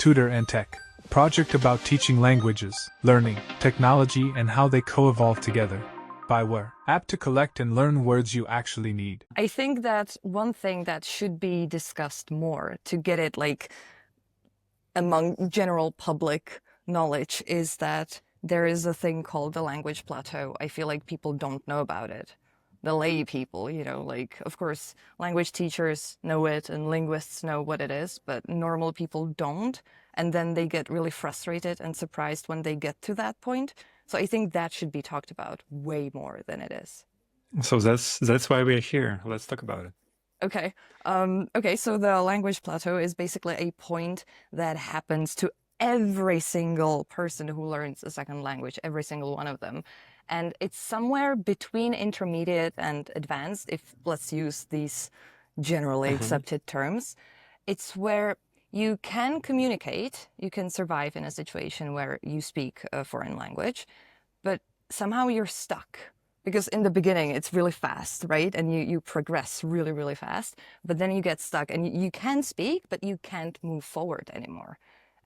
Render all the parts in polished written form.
Tutor Tech, project about teaching languages, learning, technology and how they co-evolve together. Byware, app to collect and learn words you actually need. I think that one thing that should be discussed more to get it like among general public knowledge is that there is a thing called the language plateau. I feel like people don't know about it. The lay people, like, of course, language teachers know it and linguists know what it is, but normal people don't. And then they get really frustrated and surprised when they get to that point. So I think that should be talked about way more than it is. So that's why we're here. Let's talk about it. Okay. So the language plateau is basically a point that happens to every single person who learns a second language, every single one of them. And it's somewhere between intermediate and advanced, if let's use these generally accepted terms. It's where you can communicate, you can survive in a situation where you speak a foreign language, but somehow you're stuck. Because in the beginning, it's really fast, right? And you progress really, really fast, but then you get stuck and you can speak, but you can't move forward anymore.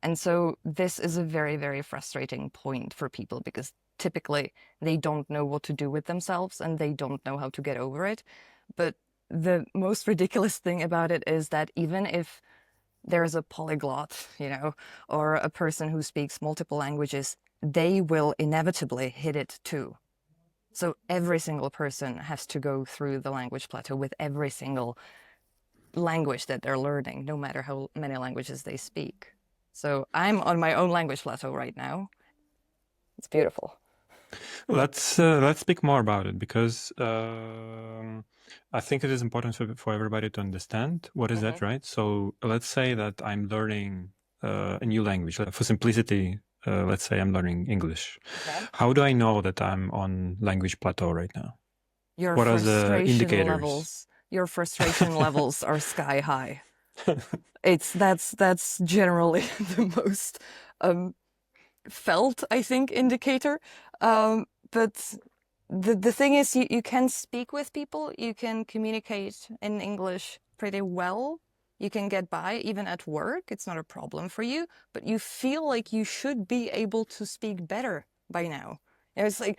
And so this is a very, very frustrating point for people because typically they don't know what to do with themselves and they don't know how to get over it. But the most ridiculous thing about it is that even if there's a polyglot, or a person who speaks multiple languages, they will inevitably hit it too. So every single person has to go through the language plateau with every single language that they're learning, no matter how many languages they speak. So I'm on my own language plateau right now. It's beautiful. Let's speak more about it because I think it is important for everybody to understand what is that, right? So let's say that I'm learning a new language. For simplicity, let's say I'm learning English. Okay. How do I know that I'm on language plateau right now? What are the indicators? Your frustration levels are sky high. That's generally the most felt, I think, indicator. But the thing is, you can speak with people, you can communicate in English pretty well, you can get by even at work, it's not a problem for you, but you feel like you should be able to speak better by now. And it's like,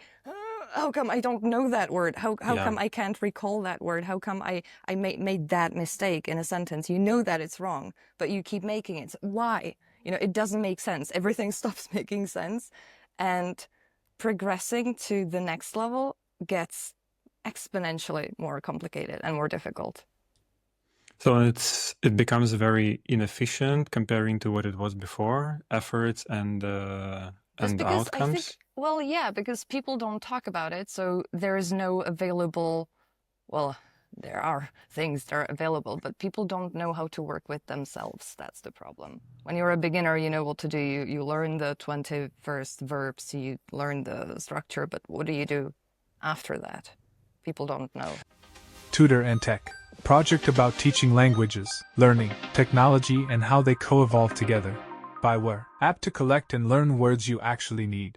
how come I don't know that word? How come I can't recall that word? How come I made that mistake in a sentence? You know that it's wrong, but you keep making it. Why? It doesn't make sense. Everything stops making sense. And progressing to the next level gets exponentially more complicated and more difficult. So it becomes very inefficient comparing to what it was before, efforts and outcomes. Well, yeah, because people don't talk about it, so there is no available, well, there are things that are available, but people don't know how to work with themselves. That's the problem. When you're a beginner, you know what to do. You learn the 21st verbs, you learn the structure, but what do you do after that? People don't know. Tutor Tech, project about teaching languages, learning, technology and how they co-evolve together. Byware, app to collect and learn words you actually need.